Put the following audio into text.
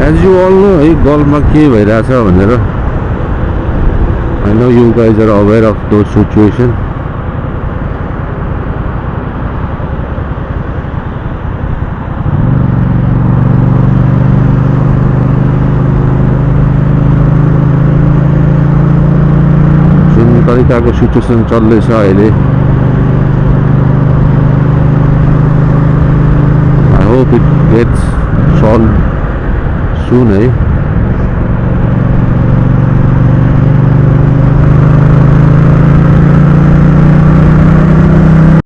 As you all know है गल्फमा के भइरहेछ भनेर I know you guys are aware of those situation जुन तरिकाको सिचुएसन चल्दैछ अहिले I hope it gets solve soon, eh?